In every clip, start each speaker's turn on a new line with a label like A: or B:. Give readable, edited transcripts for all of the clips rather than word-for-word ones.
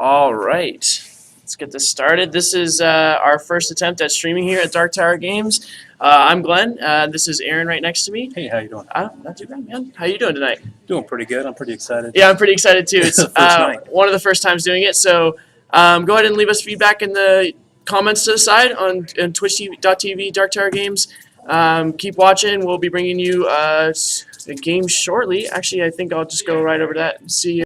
A: All right, let's get this started. This is our first attempt at streaming here at Dark Tower Games. I'm Glenn. This is Aaron right next to me.
B: Hey, how you doing?
A: Not too bad, man. How you doing tonight?
B: Doing pretty good. I'm pretty excited.
A: Yeah, I'm pretty excited too. It's
B: First night.
A: one of the first times doing it. So go ahead and leave us feedback in the comments to the side on twitch.tv Dark Tower Games. Keep watching. We'll be bringing you a game shortly. Actually, I think I'll just go right over to that and see.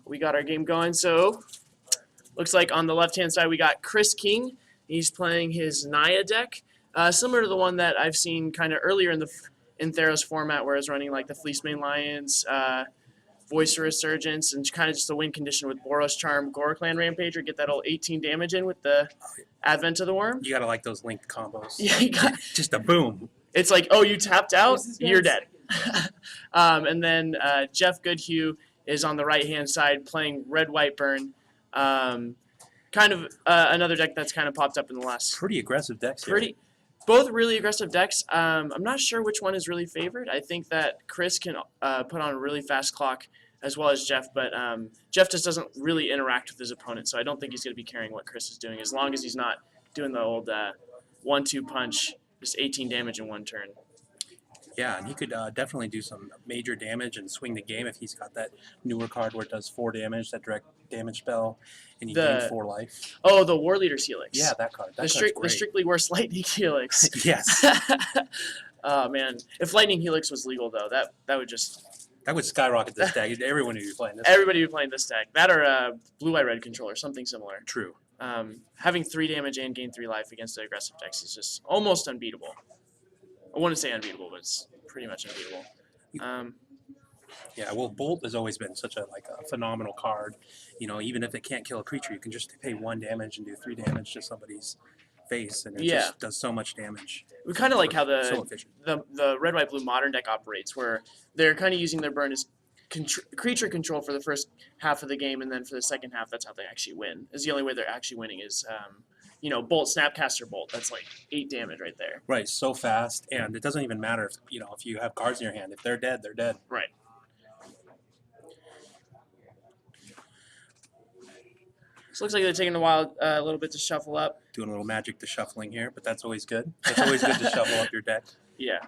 A: We got our game going. So looks like on the left-hand side we got Kris King. He's playing his Naya deck, similar to the one that I've seen kind of earlier in Theros format, where it's running like the Fleecemane Lions, Voice Resurgence, and kind of just a win condition with Boros Charm, Goroklan Rampager, get that old 18 damage in with the Advent of the Worm.
B: You gotta like those linked combos.
A: Yeah, you got
B: just a boom.
A: It's like, oh, you tapped out, you're dead. And then Jeff Goodhue is on the right-hand side playing Red White Burn. Kind of another deck that's kind of popped up in the last.
B: Pretty aggressive decks here.
A: Both really aggressive decks. I'm not sure which one is really favored. I think that Kris can put on a really fast clock as well as Jeff, but Jeff just doesn't really interact with his opponent, so I don't think he's going to be caring what Kris is doing as long as he's not doing the old 1-2 punch, just 18 damage in one turn.
B: Yeah, and he could definitely do some major damage and swing the game if he's got that newer card where it does 4 damage, that direct damage spell, and he gains 4 life.
A: Oh, the War Leader's Helix.
B: Yeah, that card.
A: The strictly worse Lightning Helix.
B: Yes.
A: Oh man, if Lightning Helix was legal though, that would
B: skyrocket this deck. Everyone would be playing this.
A: Everybody would be playing this deck. That or Blue Eye Red controller, something similar.
B: True.
A: Having 3 damage and gain 3 life against the aggressive decks is just almost unbeatable. I wouldn't say unbeatable, but it's pretty much unbeatable.
B: Yeah, well, Bolt has always been such a phenomenal card. You know, even if it can't kill a creature, you can just pay 1 damage and do 3 damage to somebody's face, and it just does so much damage.
A: We kind of like how the Red White Blue Modern deck operates, where they're kind of using their burn as creature control for the first half of the game, and then for the second half, that's how they actually win. Is the only way they're actually winning is. Bolt, Snapcaster Bolt. That's like 8 damage right there.
B: Right, so fast, and it doesn't even matter if you have cards in your hand. If they're dead, they're dead.
A: Right. So it looks like they're taking a little bit to shuffle up.
B: Doing a little magic to shuffling here, but that's always good. It's always good to shuffle up your deck.
A: Yeah.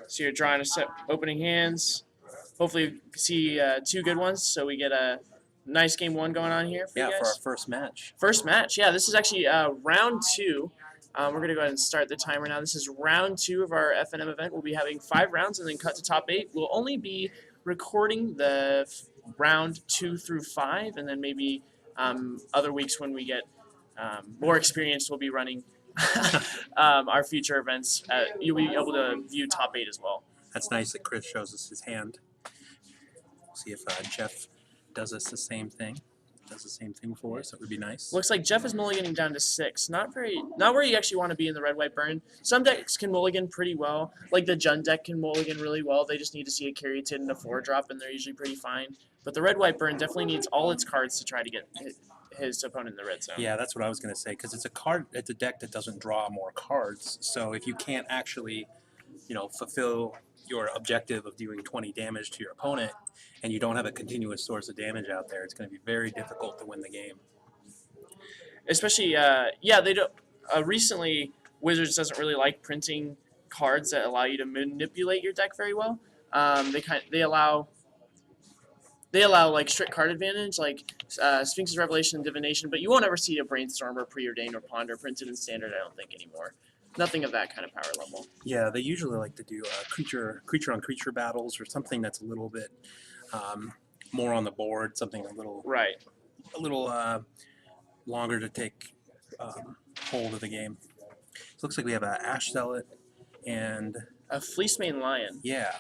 A: So you're drawing a set, opening hands. Hopefully you see 2 good ones, so we get a nice game 1 going on here for you guys.
B: For our first match.
A: First match, yeah. This is actually round 2. We're going to go ahead and start the timer now. This is round 2 of our FNM event. We'll be having 5 rounds and then cut to top 8. We'll only be recording the round 2 through 5, and then maybe other weeks when we get more experienced, we'll be running our future events. You'll be able to view top 8 as well.
B: That's nice that Kris shows us his hand. We'll see if Jeff does us the same thing. Does the same thing for us. That would be nice.
A: Looks like Jeff is mulliganing down to 6. Not where you actually want to be in the Red White Burn. Some decks can mulligan pretty well. Like the Jund deck can mulligan really well. They just need to see a Caryatid and a 4-drop, and they're usually pretty fine. But the Red White Burn definitely needs all its cards to try to get his opponent in the red zone.
B: Yeah, that's what I was going to say, because it's a deck that doesn't draw more cards. So if you can't actually, fulfill your objective of doing 20 damage to your opponent, and you don't have a continuous source of damage out there, it's going to be very difficult to win the game.
A: Especially, they don't. Recently, Wizards doesn't really like printing cards that allow you to manipulate your deck very well. They allow like strict card advantage, like Sphinx's Revelation and Divination, but you won't ever see a Brainstorm or Preordain or Ponder printed in Standard, I don't think, anymore. Nothing of that kind of power level.
B: Yeah, they usually like to do creature on creature battles, or something that's a little bit more on the board, something a little longer to take hold of the game. So it looks like we have an Ash Zealot and
A: a Fleecemane Lion.
B: Yeah.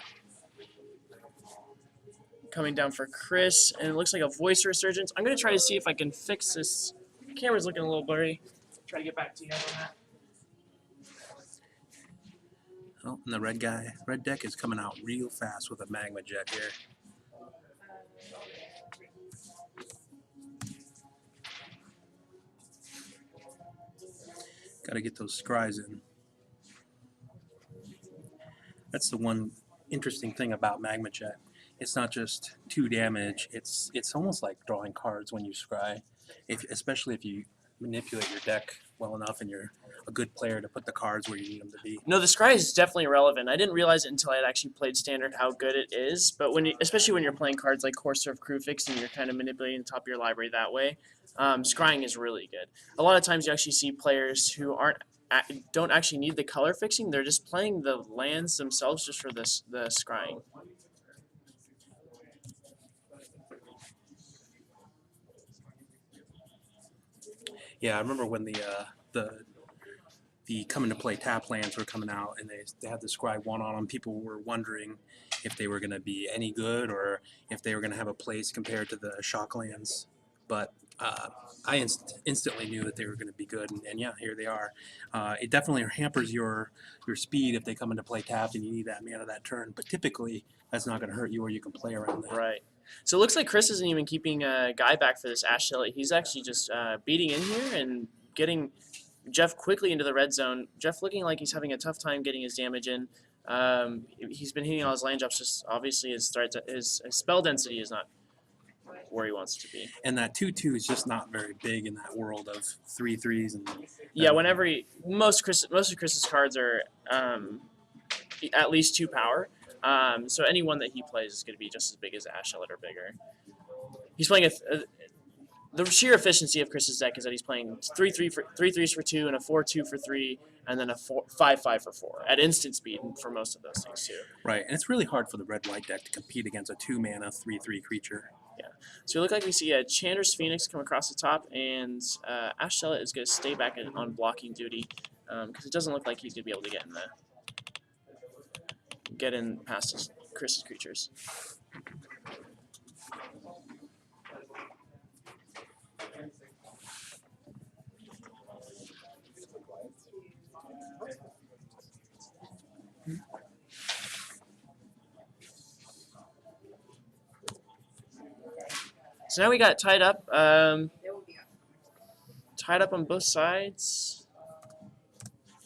A: Coming down for Kris, and it looks like a Voice Resurgence. I'm going to try to see if I can fix this. The camera's looking a little blurry. Try to get back to you guys on that.
B: Oh, and the red deck is coming out real fast with a Magma Jet here. Got to get those scries in. That's the one interesting thing about Magma Jet. it's not just 2 damage. It's almost like drawing cards when you scry, especially if you manipulate your deck well enough and you're a good player to put the cards where you need them to be.
A: No, the scry is definitely relevant. I didn't realize it until I had actually played Standard how good it is. But especially when you're playing cards like Courser of Crewfix and you're kind of manipulating the top of your library that way, scrying is really good. A lot of times you actually see players who don't actually need the color fixing. They're just playing the lands themselves just for the scrying.
B: Yeah, I remember when the come into play tap lands were coming out and they had the scry 1 on them. People were wondering if they were going to be any good or if they were going to have a place compared to the shock lands. But I instantly knew that they were going to be good, and yeah, here they are. It definitely hampers your speed if they come into play tapped and you need that mana that turn. But typically, that's not going to hurt you, or you can play around that.
A: Right. So it looks like Kris isn't even keeping a guy back for this Ash Shelley. He's actually just beating in here and getting Jeff quickly into the red zone. Jeff looking like he's having a tough time getting his damage in. He's been hitting all his land drops. Just obviously his spell density is not where he wants to be.
B: And that 2/2 is just not very big in that world of 3/3s. And
A: yeah, whenever most of Kris's cards are at least 2 power. So any one that he plays is going to be just as big as Ash Shelley or bigger. He's playing the sheer efficiency of Kris's deck is that he's playing 3/3s for 2 and a 4/2 for 3 and then a 5/5 for 4 at instant speed for most of those things too.
B: Right, and it's really hard for the red-white deck to compete against a 2-mana 3/3 creature.
A: Yeah, so we look like we see a Chandra's Phoenix come across the top, and Ash Shelley is going to stay back on blocking duty because it doesn't look like he's going to be able to get in past Kris's creatures. So now we got tied up on both sides,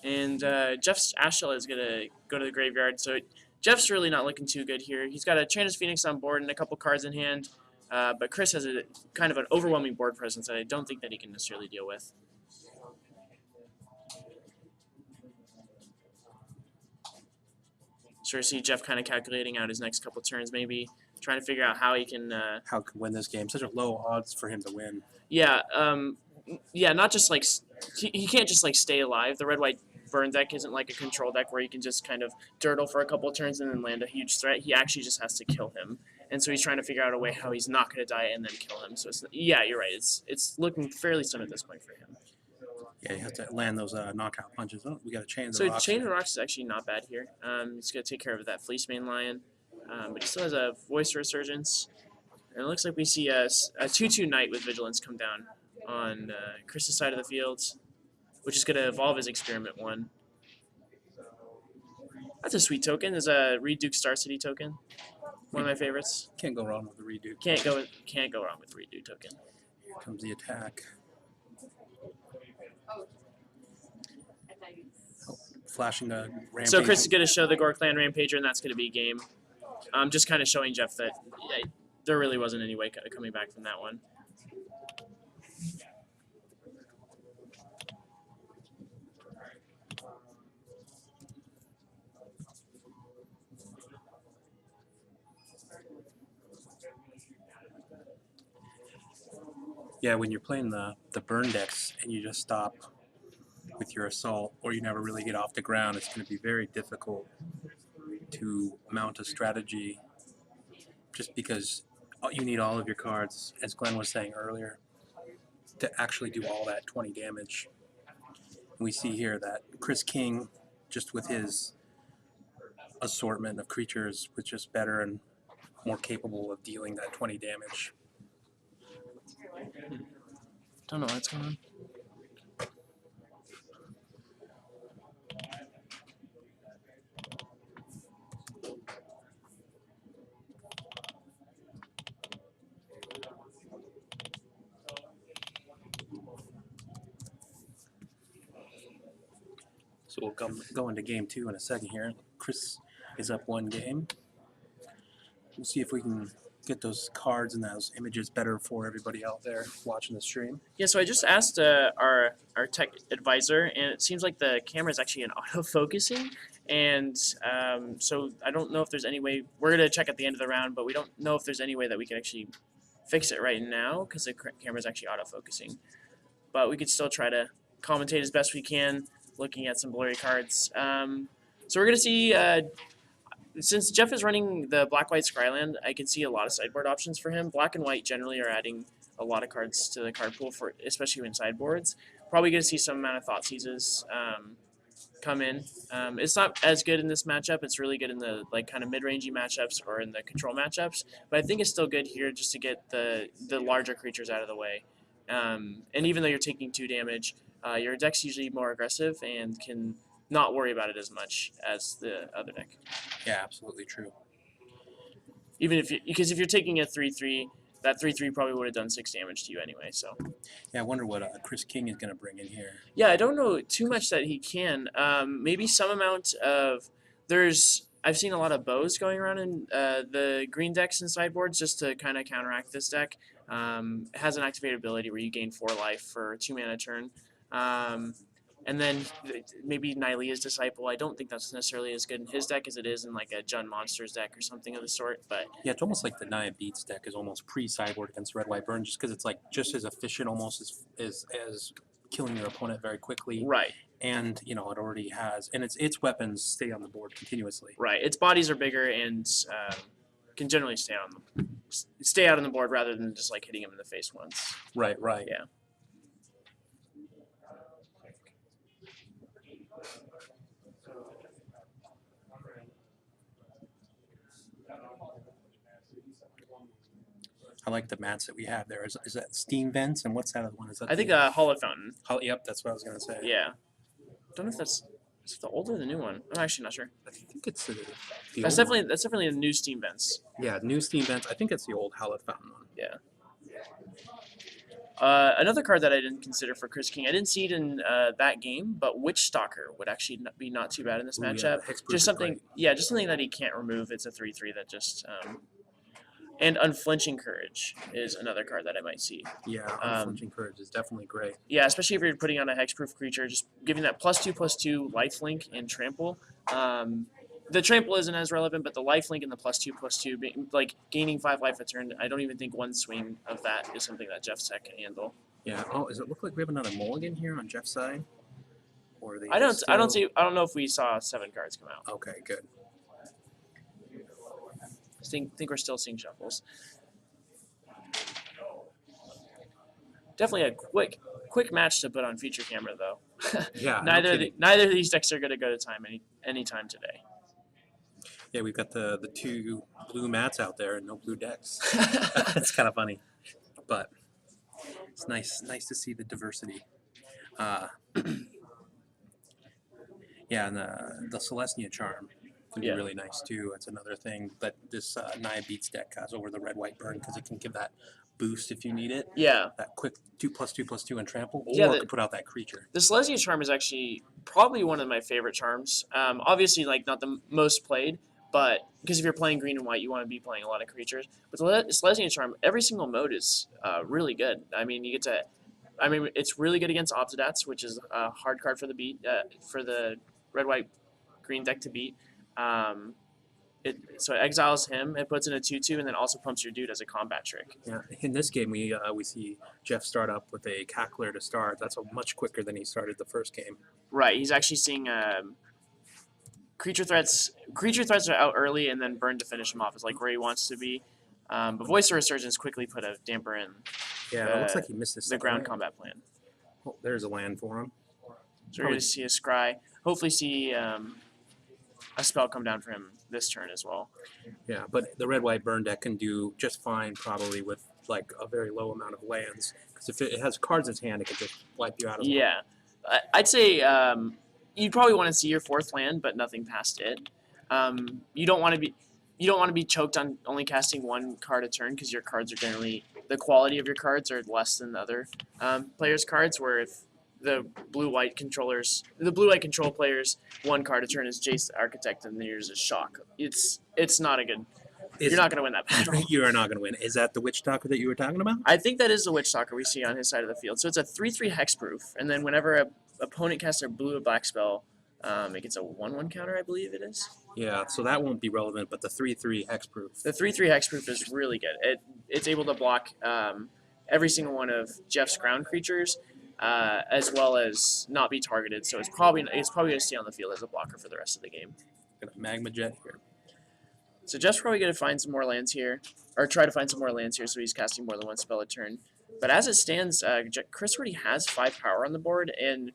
A: and Jeff's Ash Shelley is gonna go to the graveyard. So Jeff's really not looking too good here. He's got a Chandra's Phoenix on board and a couple cards in hand, but Kris has a kind of an overwhelming board presence that I don't think that he can necessarily deal with. So I see Jeff kind of calculating out his next couple turns, maybe trying to figure out how he can
B: win this game. Such a low odds for him to win.
A: Yeah, yeah, not just like he can't just like stay alive. The red-white burn deck isn't like a control deck where you can just kind of dirtle for a couple turns and then land a huge threat. He actually just has to kill him, and so he's trying to figure out a way how he's not going to die and then kill him. So yeah, you're right. It's looking fairly dim at this point for him.
B: Yeah, you have to land those knockout punches. Oh, we got to chain the
A: so
B: rocks.
A: So Chain of Rocks is actually not bad here. He's going to take care of that Fleecemane Lion, but he still has a Voice Resurgence. And it looks like we see a 2/2 Knight with Vigilance come down on Kris's side of the field, which is going to evolve his Experiment 1. That's a sweet token. There's a Reed Duke Star City token. One of my favorites.
B: Can't go wrong with the Reed Duke.
A: Can't go wrong with Reed Duke token.
B: Here comes the attack. Oh, flashing a Rampage.
A: So Kris is going to show the Gorkland Rampager, and that's going to be game. Just kind of showing Jeff that there really wasn't any way coming back from that one.
B: Yeah, when you're playing the burn decks and you just stop with your assault or you never really get off the ground, it's going to be very difficult to mount a strategy just because you need all of your cards, as Glenn was saying earlier, to actually do all that 20 damage. And we see here that Kris King, just with his assortment of creatures, was just better and more capable of dealing that 20 damage.
A: Don't know what's going on.
B: So we'll go into game 2 in a second here. Kris is up 1 game. we'll see if we can get those cards and those images better for everybody out there watching the stream.
A: Yeah, so I just asked our tech advisor, and it seems like the camera is actually in auto-focusing, and so I don't know if there's any way. We're going to check at the end of the round, but we don't know if there's any way that we can actually fix it right now because the camera is actually auto-focusing. But we could still try to commentate as best we can, looking at some blurry cards. So we're going to see, since Jeff is running the black-white Scryland, I can see a lot of sideboard options for him. Black and white generally are adding a lot of cards to the card pool, for especially in sideboards. Probably going to see some amount of Thoughtseizes come in. It's not as good in this matchup. It's really good in the kind of mid-rangey matchups or in the control matchups. But I think it's still good here just to get the larger creatures out of the way. And even though you're taking 2 damage, your deck's usually more aggressive and can not worry about it as much as the other deck.
B: Yeah, absolutely true.
A: Even because if you're taking a 3/3, that 3/3 probably would have done 6 damage to you anyway. So.
B: Yeah, I wonder what Kris King is going to bring in here.
A: Yeah, I don't know too much that he can. Maybe some amount of I've seen a lot of bows going around in the green decks and sideboards just to kind of counteract this deck. It has an activated ability where you gain 4 life for a 2 mana turn. And then maybe Nylea's Disciple. I don't think that's necessarily as good in his deck as it is in like a Jund Monsters deck or something of the sort. But
B: yeah, it's almost like the Naya Beats deck is almost pre-sideboard against Red White Burn, just because it's like just as efficient almost as killing your opponent very quickly.
A: Right.
B: And it already has, and its weapons stay on the board continuously.
A: Right. Its bodies are bigger and can generally stay out on the board rather than just like hitting him in the face once.
B: Right. Right.
A: Yeah.
B: I like the mats that we have there. Is that steam vents, and what's that other one? Is that
A: I think a Hollow Fountain.
B: Yep, that's what I was gonna say.
A: Yeah. Don't know if is it the old or the new one? I'm actually not sure.
B: I think it's the
A: That's
B: old
A: definitely the new steam vents.
B: Yeah, new steam vents. I think it's the old Hallowed Fountain one.
A: Yeah. Another card that I didn't consider for Kris King, I didn't see it in that game, but Witch Stalker would actually be not too bad in this matchup.
B: Yeah,
A: just something that he can't remove. It's a 3/3 that just and Unflinching Courage is another card that I might see.
B: Yeah, Unflinching Courage is definitely great.
A: Yeah, especially if you're putting on a hexproof creature, just giving that +2/+2 lifelink and trample. The trample isn't as relevant, but the lifelink and the +2/+2, like gaining 5 life a turn, I don't even think one swing of that is something that Jeff's tech can handle.
B: Yeah. Oh, does it look like we have another mulligan here on Jeff's side? Or are they
A: I don't know if we saw 7 cards come out.
B: Okay, good.
A: I think we're still seeing shuffles. Definitely a quick match to put on feature camera though.
B: Yeah.
A: neither of these decks are going to go to time any time today.
B: Yeah, we've got the 2 blue mats out there and no blue decks. It's kind of funny, but it's nice to see the diversity. Yeah, and the Celestia Charm can be really nice too. That's another thing that this Naya Beats deck has over the Red White Burn, because it can give that boost if you need it.
A: Yeah.
B: That quick 2/+2/+2 and trample, or
A: Yeah,
B: it could put out that creature.
A: The Celestia Charm is actually probably one of my favorite charms. Obviously, like not the most played, but because if you're playing green and white, you want to be playing a lot of creatures. But the Celestia Charm, every single mode is really good. I mean, it's really good against Obsidats, which is a hard card for the red, white, green deck to beat. So it exiles him, it puts in a 2/2, and then also pumps your dude as a combat trick.
B: Yeah, in this game we see Jeff start up with a Cackler to start. That's much quicker than he started the first game.
A: Right, he's actually seeing creature threats. Creature threats are out early, and then burn to finish him off is like where he wants to be. But Voice of Resurgence quickly put a damper in.
B: Yeah, it looks like he missed
A: the ground combat plan.
B: Oh, there's a land for him.
A: So we're going to see a Scry. Hopefully see a spell come down for him this turn as well.
B: Yeah, but the red-white burn deck can do just fine probably with like a very low amount of lands, because if it has cards in its hand, it can just wipe you out.
A: Yeah, I'd say you'd probably want to see your 4th land, but nothing past it. You don't want to be choked on only casting 1 card a turn, because your cards are generally, the quality of your cards are less than the other players' cards. Where if the blue-white control players 1 card a turn is Jace the Architect, and then yours is Shock. It's not a good you're not going to win that battle.
B: You are not going to win. Is that the Witch Talker that you were talking about?
A: I think that is the Witch Talker we see on his side of the field. So it's a 3/3 hexproof, and then whenever a opponent casts their blue or black spell, it gets a 1/1 counter, I believe it is.
B: Yeah, so that won't be relevant, but the 3/3 hexproof.
A: The 3/3 hexproof is really good. It's able to block every single one of Jeff's ground creatures, as well as not be targeted. So it's probably going to stay on the field as a blocker for the rest of the game.
B: Got a Magma Jet here.
A: So Jeff's probably going to find some more lands here, or try to find some more lands here, so he's casting more than one spell a turn. But as it stands, Kris already has 5 power on the board, and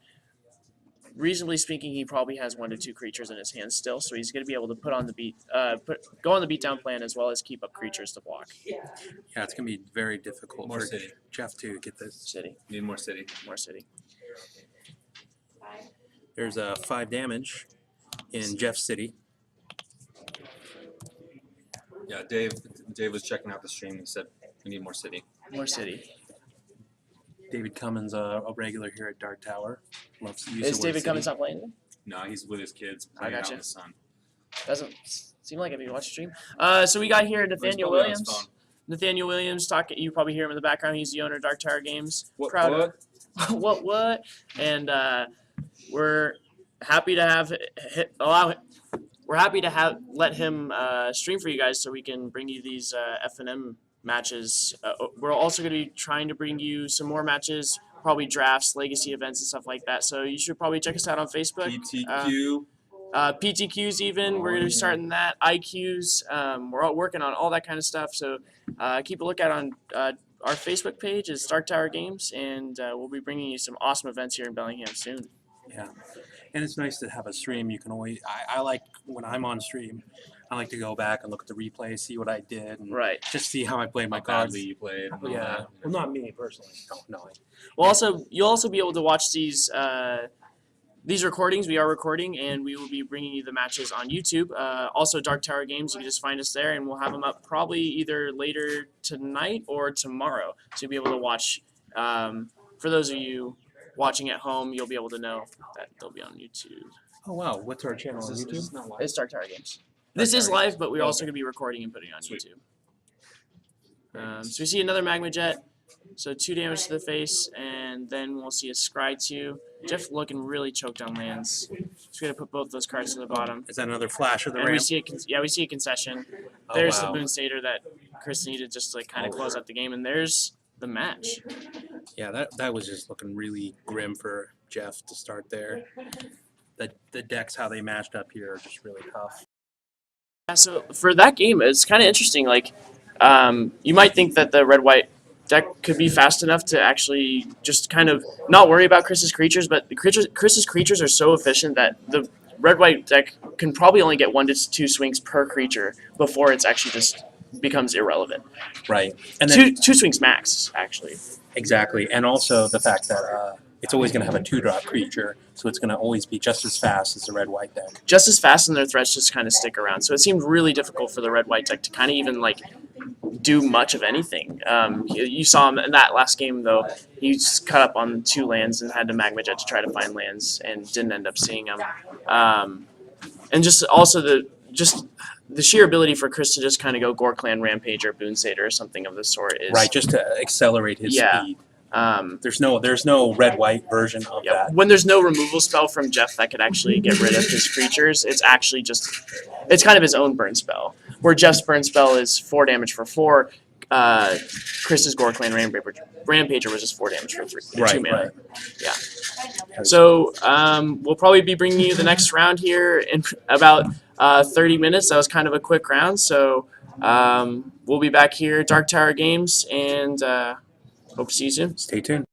A: reasonably speaking, he probably has 1 to 2 creatures in his hand still, so he's going to be able to go on the beatdown plan as well as keep up creatures to block.
B: Yeah, it's going to be very difficult
C: More
B: for
C: city.
B: Jeff to get this.
A: City.
C: Need more city.
A: More city.
B: There's a 5 damage in Jeff's city.
C: Yeah, Dave was checking out the stream and said we need more city.
A: More city.
B: David Cummins, a regular here at Dark Tower. Loves to use
A: Is
B: the word
A: David Cummins
B: city.
A: not playing?
C: No, he's with his kids
A: I
C: playing out
A: gotcha.
C: in the sun.
A: Doesn't seem like it if you watch the stream. So we got here Nathaniel
C: probably on his
A: Williams.
C: phone.
A: Nathaniel Williams, you probably hear him in the background. He's the owner of Dark Tower Games.
C: What?
A: what? And we're happy to have let him stream for you guys so we can bring you these FNM matches. We're also going to be trying to bring you some more matches, probably drafts, legacy events, and stuff like that. So you should probably check us out on Facebook.
C: PTQ.
A: PTQs even. We're going to be starting that. IQs. We're all working on all that kind of stuff. So keep a lookout on our Facebook page is Dark Tower Games, and we'll be bringing you some awesome events here in Bellingham soon.
B: Yeah, and it's nice to have a stream. You can always. I like when I'm on stream. I like to go back and look at the replay, see what I did, and
A: Right.
B: just see how I played my
C: How
B: cards.
C: badly you played. And all
B: Yeah,
C: that.
B: well, not me personally. No.
A: Well, you'll also be able to watch these recordings. We are recording, and we will be bringing you the matches on YouTube. Also, Dark Tower Games. You can just find us there, and we'll have them up probably either later tonight or tomorrow. So you'll be able to watch. For those of you watching at home, you'll be able to know that they'll be on YouTube.
B: Oh wow, what's our channel on
C: Is
B: YouTube?
C: this not live?
A: It's Dark Tower Games. This is live, but we're also going to be recording and putting it on
C: Sweet.
A: YouTube. So we see another Magma Jet. So 2 damage to the face, and then we'll see a Scry 2. Jeff looking really choked on lands. Just going to put both those cards to the bottom.
B: Is that another flash of the
A: And we
B: ramp?
A: see we see a concession.
B: Oh,
A: There's
B: wow.
A: the Boon Stater that Kris needed just to kind of close out the game, and there's the match.
B: Yeah, that was just looking really grim for Jeff to start there. The decks, how they matched up here, are just really tough.
A: Yeah, so for that game, it's kind of interesting. Like, you might think that the red-white deck could be fast enough to actually just kind of not worry about Kris's creatures, but Kris's creatures are so efficient that the red-white deck can probably only get 1 to 2 swings per creature before it's actually just becomes irrelevant.
B: Right, and then
A: Two swings max, actually.
B: exactly, and also the fact that it's always going to have a 2-drop creature, so it's going to always be just as fast as the red-white deck.
A: Just as fast, and their threats just kind of stick around. So it seemed really difficult for the red-white deck to kind of even like do much of anything. You saw him in that last game though. He just cut up on 2 lands and had to Magma Jet to try to find lands and didn't end up seeing them. And just also the sheer ability for Kris to just kind of go Gore Clan Rampage or Boon Satyr or something of the sort is
B: Right, just to accelerate his speed. There's no red-white version of
A: Yeah,
B: that.
A: when there's no removal spell from Jeff that could actually get rid of his creatures, it's actually it's kind of his own burn spell. Where Jeff's burn spell is 4 damage for 4, Kris's Gore Clan Rampager was just 4 damage for 3. 2 mana.
B: Right.
A: Yeah. So we'll probably be bringing you the next round here in about 30 minutes. That was kind of a quick round. So we'll be back here, Dark Tower Games, and hope to see you soon.
B: Stay tuned.